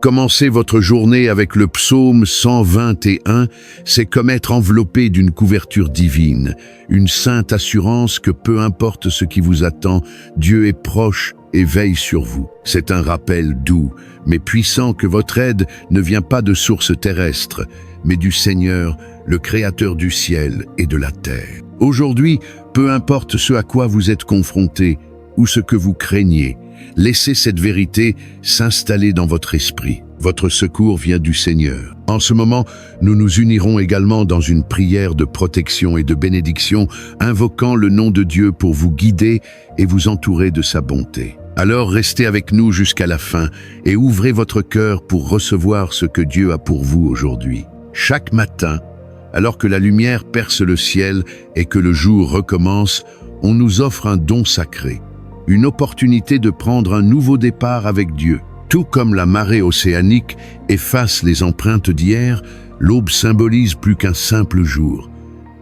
Commencer votre journée avec le psaume 121, c'est comme être enveloppé d'une couverture divine, une sainte assurance que peu importe ce qui vous attend, Dieu est proche et veille sur vous. C'est un rappel doux, mais puissant que votre aide ne vient pas de sources terrestres, mais du Seigneur, le Créateur du ciel et de la terre. Aujourd'hui, peu importe ce à quoi vous êtes confronté ou ce que vous craignez, laissez cette vérité s'installer dans votre esprit. Votre secours vient du Seigneur. En ce moment, nous nous unirons également dans une prière de protection et de bénédiction, invoquant le nom de Dieu pour vous guider et vous entourer de sa bonté. Alors restez avec nous jusqu'à la fin et ouvrez votre cœur pour recevoir ce que Dieu a pour vous aujourd'hui. Chaque matin, alors que la lumière perce le ciel et que le jour recommence, on nous offre un don sacré, une opportunité de prendre un nouveau départ avec Dieu. Tout comme la marée océanique efface les empreintes d'hier, l'aube symbolise plus qu'un simple jour.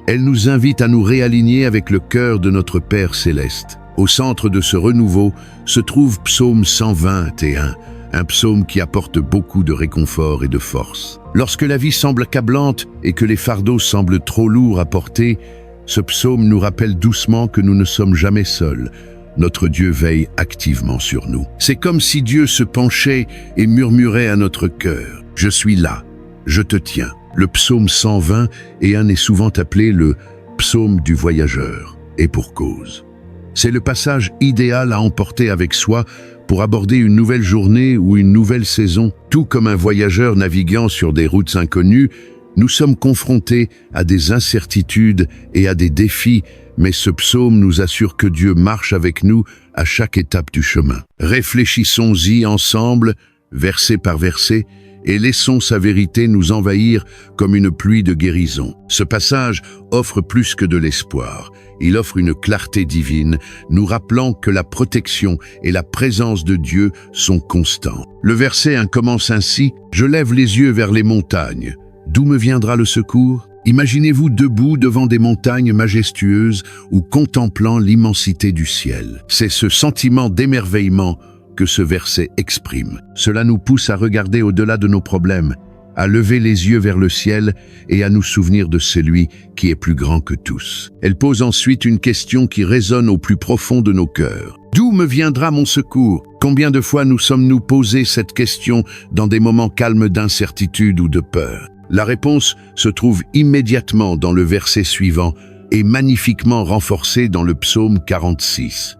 Elle nous invite à nous réaligner avec le cœur de notre Père céleste. Au centre de ce renouveau se trouve Psaume 121, un psaume qui apporte beaucoup de réconfort et de force. Lorsque la vie semble accablante et que les fardeaux semblent trop lourds à porter, ce psaume nous rappelle doucement que nous ne sommes jamais seuls. Notre Dieu veille activement sur nous. C'est comme si Dieu se penchait et murmurait à notre cœur « Je suis là, je te tiens ». Le psaume 121 est souvent appelé le psaume du voyageur, et pour cause. C'est le passage idéal à emporter avec soi pour aborder une nouvelle journée ou une nouvelle saison. Tout comme un voyageur naviguant sur des routes inconnues, nous sommes confrontés à des incertitudes et à des défis, mais ce psaume nous assure que Dieu marche avec nous à chaque étape du chemin. Réfléchissons-y ensemble, verset par verset, et laissons sa vérité nous envahir comme une pluie de guérison. Ce passage offre plus que de l'espoir. Il offre une clarté divine, nous rappelant que la protection et la présence de Dieu sont constants. Le verset 1 commence ainsi « Je lève les yeux vers les montagnes. D'où me viendra le secours ?» Imaginez-vous debout devant des montagnes majestueuses ou contemplant l'immensité du ciel. C'est ce sentiment d'émerveillement que ce verset exprime. Cela nous pousse à regarder au-delà de nos problèmes, à lever les yeux vers le ciel et à nous souvenir de celui qui est plus grand que tous. Elle pose ensuite une question qui résonne au plus profond de nos cœurs. D'où me viendra mon secours? Combien de fois nous sommes-nous posé cette question dans des moments calmes d'incertitude ou de peur? La réponse se trouve immédiatement dans le verset suivant et magnifiquement renforcée dans le psaume 46.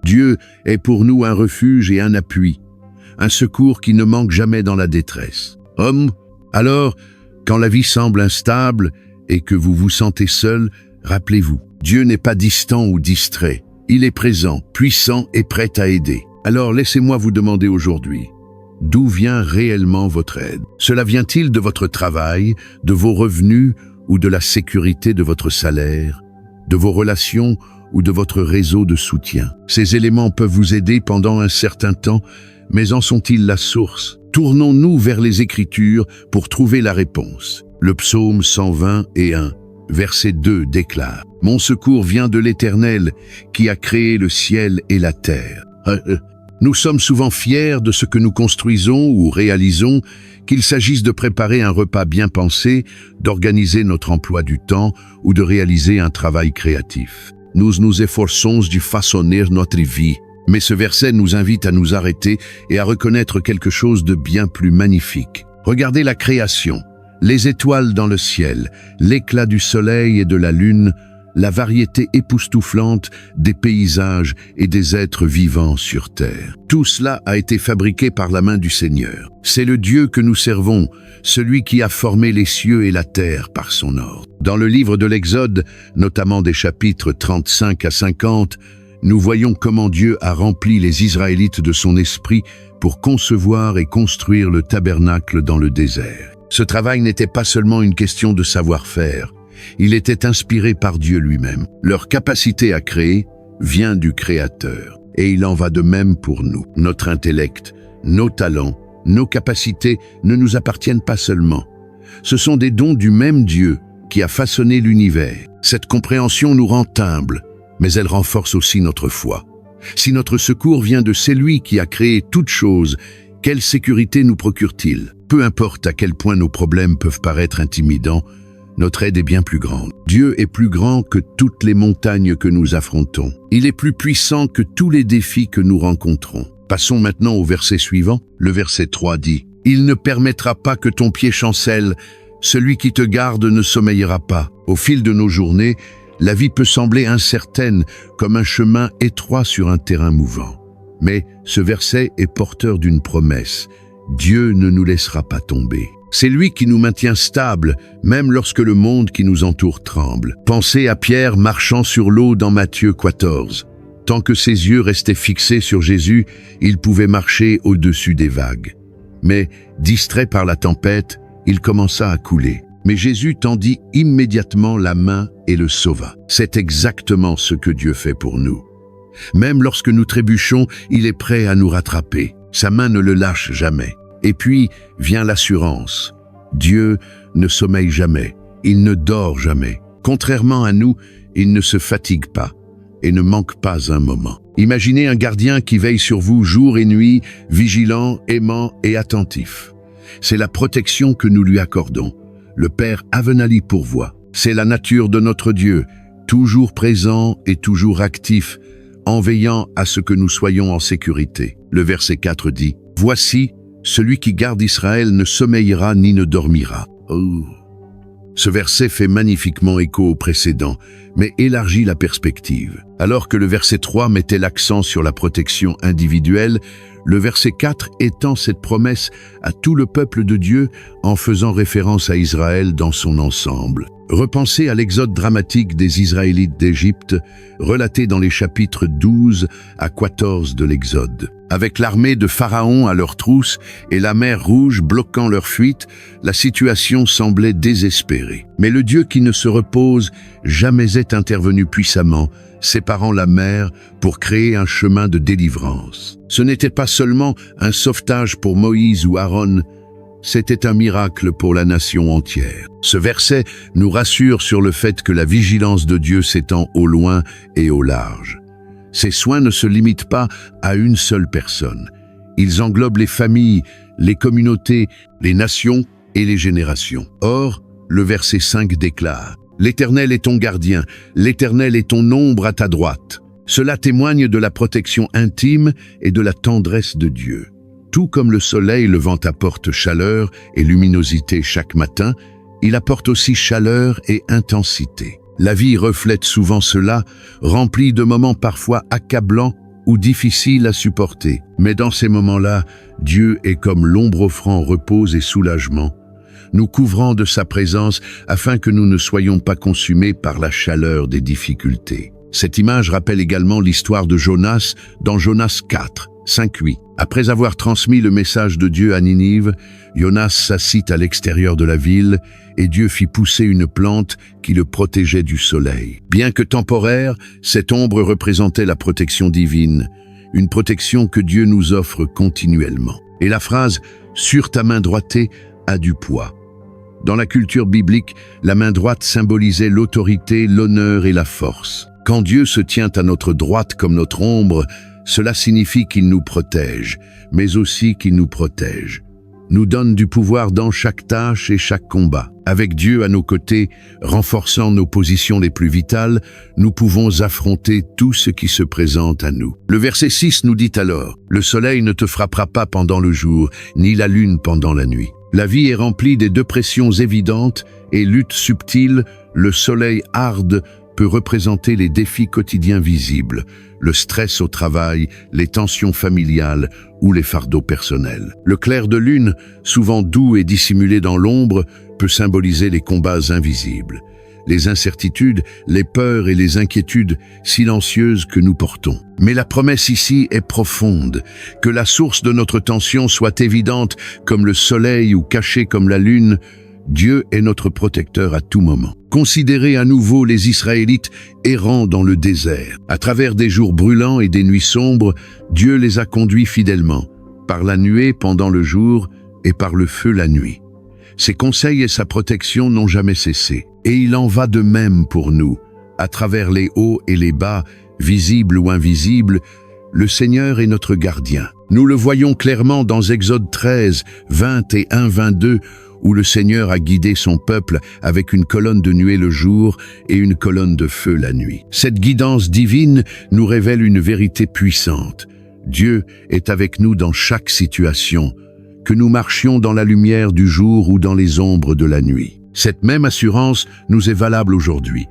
Dieu est pour nous un refuge et un appui, un secours qui ne manque jamais dans la détresse. Alors, quand la vie semble instable et que vous vous sentez seul, rappelez-vous, Dieu n'est pas distant ou distrait. Il est présent, puissant et prêt à aider. Alors laissez-moi vous demander aujourd'hui, d'où vient réellement votre aide? Cela vient-il de votre travail, de vos revenus ou de la sécurité de votre salaire, de vos relations ou de votre réseau de soutien? Ces éléments peuvent vous aider pendant un certain temps, mais en sont-ils la source? Tournons-nous vers les Écritures pour trouver la réponse. Le psaume 121, verset 2 déclare « Mon secours vient de l'Éternel, qui a créé le ciel et la terre. » Nous sommes souvent fiers de ce que nous construisons ou réalisons, qu'il s'agisse de préparer un repas bien pensé, d'organiser notre emploi du temps ou de réaliser un travail créatif. Nous nous efforçons de façonner notre vie, mais ce verset nous invite à nous arrêter et à reconnaître quelque chose de bien plus magnifique. Regardez la création, les étoiles dans le ciel, l'éclat du soleil et de la lune, la variété époustouflante des paysages et des êtres vivants sur terre. Tout cela a été fabriqué par la main du Seigneur. C'est le Dieu que nous servons, celui qui a formé les cieux et la terre par son ordre. Dans le livre de l'Exode, notamment des chapitres 35 à 50, nous voyons comment Dieu a rempli les Israélites de son esprit pour concevoir et construire le tabernacle dans le désert. Ce travail n'était pas seulement une question de savoir-faire, il était inspiré par Dieu lui-même. Leur capacité à créer vient du Créateur. Et il en va de même pour nous. Notre intellect, nos talents, nos capacités ne nous appartiennent pas seulement. Ce sont des dons du même Dieu qui a façonné l'univers. Cette compréhension nous rend humbles, mais elle renforce aussi notre foi. Si notre secours vient de celui qui a créé toutes choses, Quelle sécurité nous procure-t-il? Peu importe à quel point nos problèmes peuvent paraître intimidants, notre aide est bien plus grande. Dieu est plus grand que toutes les montagnes que nous affrontons. Il est plus puissant que tous les défis que nous rencontrons. Passons maintenant au verset suivant. Le verset 3 dit « Il ne permettra pas que ton pied chancelle, celui qui te garde ne sommeillera pas. » Au fil de nos journées, la vie peut sembler incertaine, comme un chemin étroit sur un terrain mouvant. Mais ce verset est porteur d'une promesse. Dieu ne nous laissera pas tomber. C'est lui qui nous maintient stables, même lorsque le monde qui nous entoure tremble. Pensez à Pierre marchant sur l'eau dans Matthieu 14. Tant que ses yeux restaient fixés sur Jésus, il pouvait marcher au-dessus des vagues. Mais, distrait par la tempête, il commença à couler. Mais Jésus tendit immédiatement la main et le sauva. C'est exactement ce que Dieu fait pour nous. Même lorsque nous trébuchons, il est prêt à nous rattraper. Sa main ne le lâche jamais. Et puis vient l'assurance. Dieu ne sommeille jamais, il ne dort jamais. Contrairement à nous, il ne se fatigue pas et ne manque pas un moment. Imaginez un gardien qui veille sur vous jour et nuit, vigilant, aimant et attentif. C'est la protection que nous lui accordons. Le Père Avenali pourvoit. C'est la nature de notre Dieu, toujours présent et toujours actif, en veillant à ce que nous soyons en sécurité. Le verset 4 dit « Voici, celui qui garde Israël ne sommeillera ni ne dormira. » Oh. Ce verset fait magnifiquement écho au précédent, mais élargit la perspective. Alors que le verset 3 mettait l'accent sur la protection individuelle, le verset 4 étend cette promesse à tout le peuple de Dieu en faisant référence à Israël dans son ensemble. Repensez à l'exode dramatique des Israélites d'Égypte, relaté dans les chapitres 12 à 14 de l'Exode. Avec l'armée de Pharaon à leur trousse et la mer Rouge bloquant leur fuite, la situation semblait désespérée. Mais le Dieu qui ne se repose jamais est intervenu puissamment, séparant la mer pour créer un chemin de délivrance. Ce n'était pas seulement un sauvetage pour Moïse ou Aaron, c'était un miracle pour la nation entière. Ce verset nous rassure sur le fait que la vigilance de Dieu s'étend au loin et au large. Ses soins ne se limitent pas à une seule personne. Ils englobent les familles, les communautés, les nations et les générations. Or, le verset 5 déclare « L'Éternel est ton gardien, l'Éternel est ton ombre à ta droite. » Cela témoigne de la protection intime et de la tendresse de Dieu. Tout comme le soleil levant apporte chaleur et luminosité chaque matin, il apporte aussi chaleur et intensité. La vie reflète souvent cela, remplie de moments parfois accablants ou difficiles à supporter. Mais dans ces moments-là, Dieu est comme l'ombre offrant repos et soulagement, nous couvrant de sa présence afin que nous ne soyons pas consumés par la chaleur des difficultés. Cette image rappelle également l'histoire de Jonas dans Jonas 4, 5-8. Après avoir transmis le message de Dieu à Ninive, Jonas s'assit à l'extérieur de la ville et Dieu fit pousser une plante qui le protégeait du soleil. Bien que temporaire, cette ombre représentait la protection divine, une protection que Dieu nous offre continuellement. Et la phrase « sur ta main droitée » a du poids. Dans la culture biblique, la main droite symbolisait l'autorité, l'honneur et la force. Quand Dieu se tient à notre droite comme notre ombre, cela signifie qu'il nous protège, mais aussi qu'il nous protège. Nous donne du pouvoir dans chaque tâche et chaque combat. Avec Dieu à nos côtés, renforçant nos positions les plus vitales, nous pouvons affronter tout ce qui se présente à nous. Le verset 6 nous dit alors « Le soleil ne te frappera pas pendant le jour, ni la lune pendant la nuit. » La vie est remplie des deux pressions évidentes et luttes subtiles. Le soleil harde peut représenter les défis quotidiens visibles, le stress au travail, les tensions familiales ou les fardeaux personnels. Le clair de lune, souvent doux et dissimulé dans l'ombre, peut symboliser les combats invisibles, les incertitudes, les peurs et les inquiétudes silencieuses que nous portons. Mais la promesse ici est profonde, que la source de notre tension soit évidente comme le soleil ou cachée comme la lune. Dieu est notre protecteur à tout moment. Considérez à nouveau les Israélites errant dans le désert. À travers des jours brûlants et des nuits sombres, Dieu les a conduits fidèlement, par la nuée pendant le jour et par le feu la nuit. Ses conseils et sa protection n'ont jamais cessé. Et il en va de même pour nous. À travers les hauts et les bas, visibles ou invisibles, le Seigneur est notre gardien. Nous le voyons clairement dans Exode 13, 21, 22, où le Seigneur a guidé son peuple avec une colonne de nuée le jour et une colonne de feu la nuit. Cette guidance divine nous révèle une vérité puissante. Dieu est avec nous dans chaque situation, que nous marchions dans la lumière du jour ou dans les ombres de la nuit. Cette même assurance nous est valable aujourd'hui.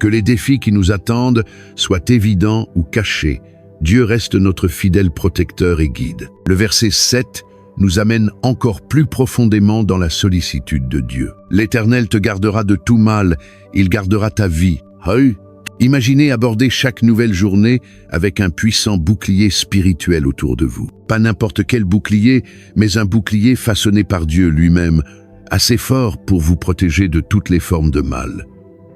Que les défis qui nous attendent soient évidents ou cachés, Dieu reste notre fidèle protecteur et guide. Le verset 7 nous amène encore plus profondément dans la sollicitude de Dieu. L'Éternel te gardera de tout mal, il gardera ta vie. Imaginez aborder chaque nouvelle journée avec un puissant bouclier spirituel autour de vous. Pas n'importe quel bouclier, mais un bouclier façonné par Dieu lui-même, assez fort pour vous protéger de toutes les formes de mal.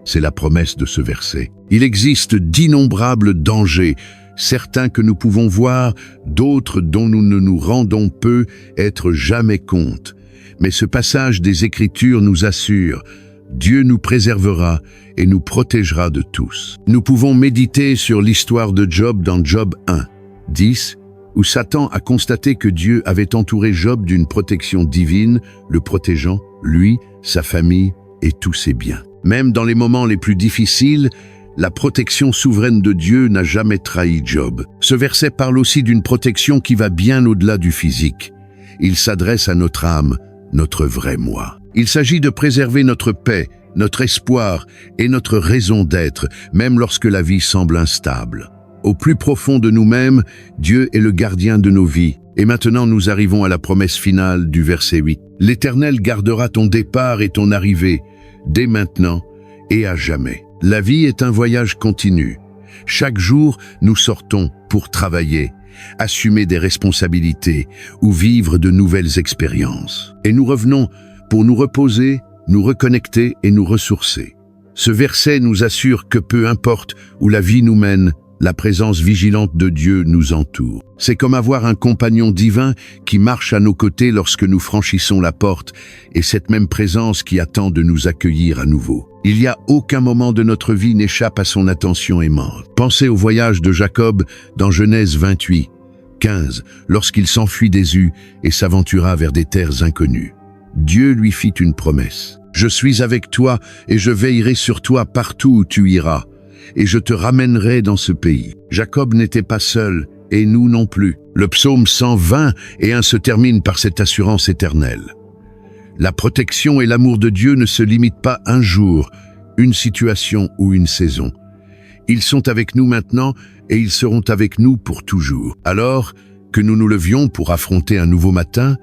C'est la promesse de ce verset. Il existe d'innombrables dangers, certains que nous pouvons voir, d'autres dont nous ne nous rendons peu être jamais compte. Mais ce passage des Écritures nous assure, Dieu nous préservera et nous protégera de tous. Nous pouvons méditer sur l'histoire de Job dans Job 1, 10, où Satan a constaté que Dieu avait entouré Job d'une protection divine, le protégeant, lui, sa famille et tous ses biens. Même dans les moments les plus difficiles, la protection souveraine de Dieu n'a jamais trahi Job. Ce verset parle aussi d'une protection qui va bien au-delà du physique. Il s'adresse à notre âme, notre vrai moi. Il s'agit de préserver notre paix, notre espoir et notre raison d'être, même lorsque la vie semble instable. Au plus profond de nous-mêmes, Dieu est le gardien de nos vies. Et maintenant nous arrivons à la promesse finale du verset 8. L'Éternel gardera ton départ et ton arrivée, dès maintenant et à jamais. La vie est un voyage continu. Chaque jour, nous sortons pour travailler, assumer des responsabilités ou vivre de nouvelles expériences. Et nous revenons pour nous reposer, nous reconnecter et nous ressourcer. Ce verset nous assure que peu importe où la vie nous mène, la présence vigilante de Dieu nous entoure. C'est comme avoir un compagnon divin qui marche à nos côtés lorsque nous franchissons la porte et cette même présence qui attend de nous accueillir à nouveau. Il n'y a aucun moment de notre vie n'échappe à son attention aimante. Pensez au voyage de Jacob dans Genèse 28, 15, lorsqu'il s'enfuit d'Ésaü et s'aventura vers des terres inconnues. Dieu lui fit une promesse. « Je suis avec toi et je veillerai sur toi partout où tu iras. Et je te ramènerai dans ce pays. » Jacob n'était pas seul, et nous non plus. Le psaume 120 et 1 se termine par cette assurance éternelle. La protection et l'amour de Dieu ne se limitent pas un jour, une situation ou une saison. Ils sont avec nous maintenant et ils seront avec nous pour toujours. Alors que nous nous levions pour affronter un nouveau matin,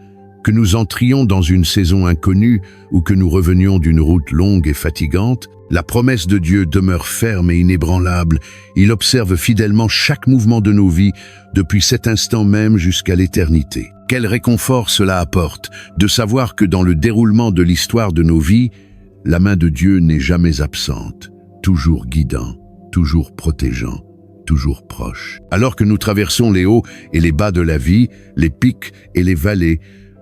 que nous entrions dans une saison inconnue ou que nous revenions d'une route longue et fatigante, la promesse de Dieu demeure ferme et inébranlable. Il observe fidèlement chaque mouvement de nos vies, depuis cet instant même jusqu'à l'éternité. Quel réconfort cela apporte, de savoir que dans le déroulement de l'histoire de nos vies, la main de Dieu n'est jamais absente, toujours guidant, toujours protégeant, toujours proche. Alors que nous traversons les hauts et les bas de la vie, les pics et les vallées,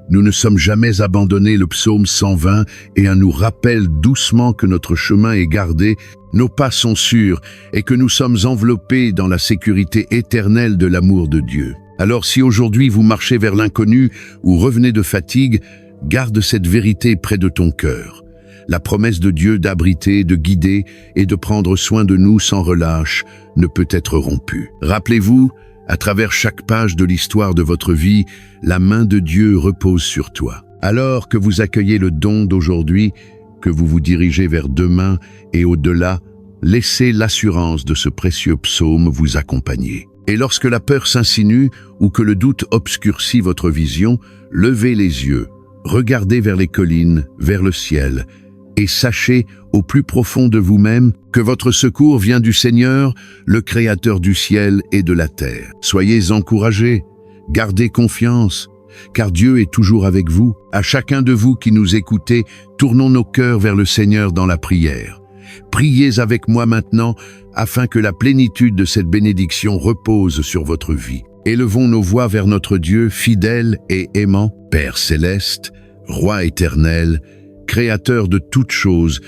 nous ne sommes jamais abandonnés. Le psaume 120 et 1 nous rappelle doucement que notre chemin est gardé, nos pas sont sûrs et que nous sommes enveloppés dans la sécurité éternelle de l'amour de Dieu. Alors si aujourd'hui vous marchez vers l'inconnu ou revenez de fatigue, garde cette vérité près de ton cœur. La promesse de Dieu d'abriter, de guider et de prendre soin de nous sans relâche ne peut être rompue. Rappelez-vous, à travers chaque page de l'histoire de votre vie, la main de Dieu repose sur toi. Alors que vous accueillez le don d'aujourd'hui, que vous vous dirigez vers demain et au-delà, laissez l'assurance de ce précieux psaume vous accompagner. Et lorsque la peur s'insinue ou que le doute obscurcit votre vision, levez les yeux, regardez vers les collines, vers le ciel, et sachez au plus profond de vous-même que votre secours vient du Seigneur, le Créateur du ciel et de la terre. Soyez encouragés, gardez confiance, car Dieu est toujours avec vous. À chacun de vous qui nous écoutez, tournons nos cœurs vers le Seigneur dans la prière. Priez avec moi maintenant, afin que la plénitude de cette bénédiction repose sur votre vie. Élevons nos voix vers notre Dieu fidèle et aimant, Père céleste, Roi éternel, Créateur de toutes choses,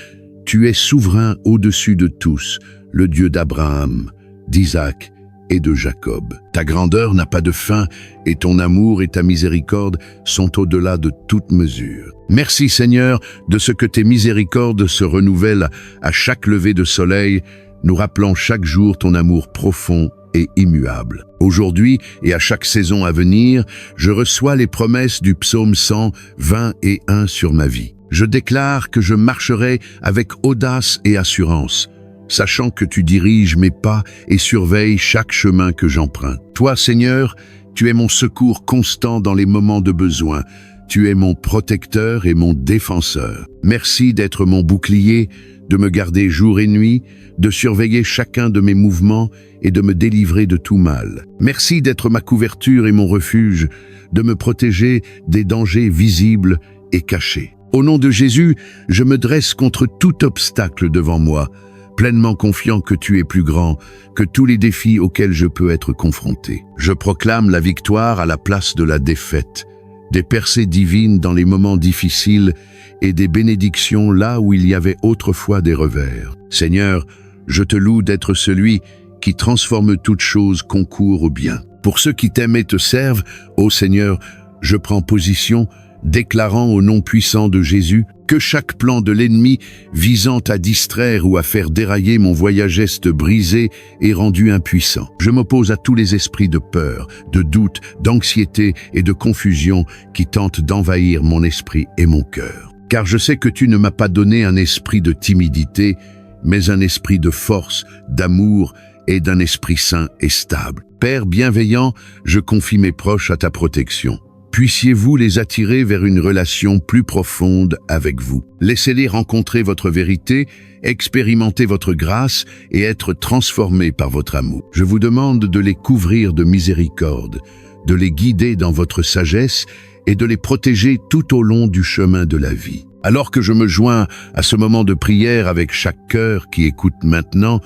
tu es souverain au-dessus de tous, le Dieu d'Abraham, d'Isaac et de Jacob. Ta grandeur n'a pas de fin, et ton amour et ta miséricorde sont au-delà de toute mesure. Merci Seigneur de ce que tes miséricordes se renouvellent à chaque lever de soleil, nous rappelant chaque jour ton amour profond et immuable. Aujourd'hui et à chaque saison à venir, je reçois les promesses du psaume 121 sur ma vie. Je déclare que je marcherai avec audace et assurance, sachant que tu diriges mes pas et surveilles chaque chemin que j'emprunte. Toi, Seigneur, tu es mon secours constant dans les moments de besoin. Tu es mon protecteur et mon défenseur. Merci d'être mon bouclier, de me garder jour et nuit, de surveiller chacun de mes mouvements et de me délivrer de tout mal. Merci d'être ma couverture et mon refuge, de me protéger des dangers visibles et cachés. Au nom de Jésus, je me dresse contre tout obstacle devant moi, pleinement confiant que tu es plus grand que tous les défis auxquels je peux être confronté. Je proclame la victoire à la place de la défaite, des percées divines dans les moments difficiles et des bénédictions là où il y avait autrefois des revers. Seigneur, je te loue d'être celui qui transforme toute chose concourt au bien. Pour ceux qui t'aiment et te servent, ô Seigneur, je prends position, déclarant au nom puissant de Jésus que chaque plan de l'ennemi visant à distraire ou à faire dérailler mon voyageste brisé est rendu impuissant. Je m'oppose à tous les esprits de peur, de doute, d'anxiété et de confusion qui tentent d'envahir mon esprit et mon cœur. Car je sais que tu ne m'as pas donné un esprit de timidité, mais un esprit de force, d'amour et d'un esprit saint et stable. Père bienveillant, je confie mes proches à ta protection. Puissiez-vous les attirer vers une relation plus profonde avec vous. Laissez-les rencontrer votre vérité, expérimenter votre grâce et être transformés par votre amour. Je vous demande de les couvrir de miséricorde, de les guider dans votre sagesse et de les protéger tout au long du chemin de la vie. Alors que je me joins à ce moment de prière avec chaque cœur qui écoute maintenant,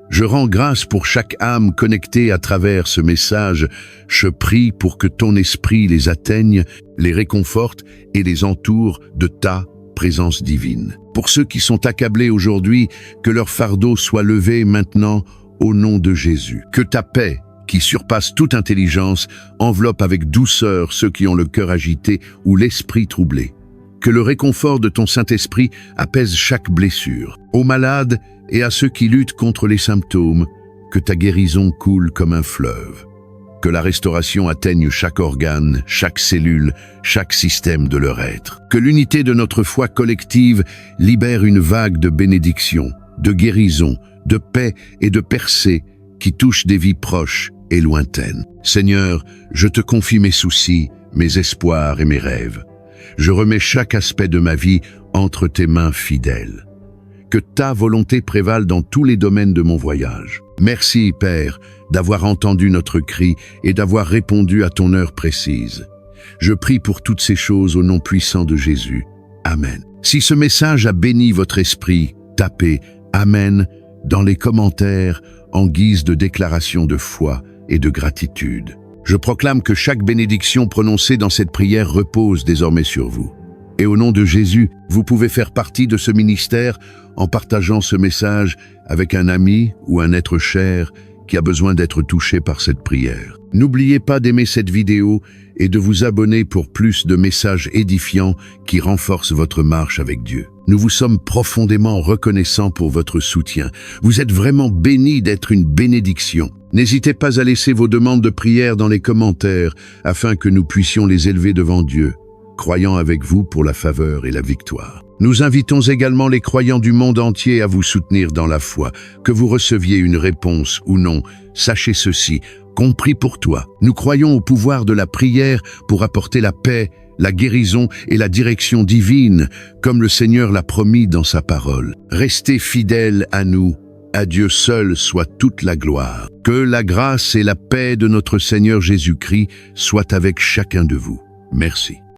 je rends grâce pour chaque âme connectée à travers ce message. Je prie pour que ton esprit les atteigne, les réconforte et les entoure de ta présence divine. Pour ceux qui sont accablés aujourd'hui, que leur fardeau soit levé maintenant au nom de Jésus. Que ta paix, qui surpasse toute intelligence, enveloppe avec douceur ceux qui ont le cœur agité ou l'esprit troublé. Que le réconfort de ton Saint-Esprit apaise chaque blessure. Aux malades et à ceux qui luttent contre les symptômes, que ta guérison coule comme un fleuve. Que la restauration atteigne chaque organe, chaque cellule, chaque système de leur être. Que l'unité de notre foi collective libère une vague de bénédiction, de guérison, de paix et de percées qui touchent des vies proches et lointaines. Seigneur, je te confie mes soucis, mes espoirs et mes rêves. Je remets chaque aspect de ma vie entre tes mains fidèles. Que ta volonté prévale dans tous les domaines de mon voyage. Merci, Père, d'avoir entendu notre cri et d'avoir répondu à ton heure précise. Je prie pour toutes ces choses au nom puissant de Jésus. Amen. Si ce message a béni votre esprit, tapez « Amen » dans les commentaires en guise de déclaration de foi et de gratitude. Je proclame que chaque bénédiction prononcée dans cette prière repose désormais sur vous. Et au nom de Jésus, vous pouvez faire partie de ce ministère en partageant ce message avec un ami ou un être cher qui a besoin d'être touché par cette prière. N'oubliez pas d'aimer cette vidéo et de vous abonner pour plus de messages édifiants qui renforcent votre marche avec Dieu. Nous vous sommes profondément reconnaissants pour votre soutien. Vous êtes vraiment bénis d'être une bénédiction. N'hésitez pas à laisser vos demandes de prière dans les commentaires afin que nous puissions les élever devant Dieu, croyant avec vous pour la faveur et la victoire. Nous invitons également les croyants du monde entier à vous soutenir dans la foi. Que vous receviez une réponse ou non, sachez ceci, compris pour toi. Nous croyons au pouvoir de la prière pour apporter la paix, la guérison et la direction divine, comme le Seigneur l'a promis dans sa parole. Restez fidèles à nous. À Dieu seul soit toute la gloire. Que la grâce et la paix de notre Seigneur Jésus-Christ soient avec chacun de vous. Merci.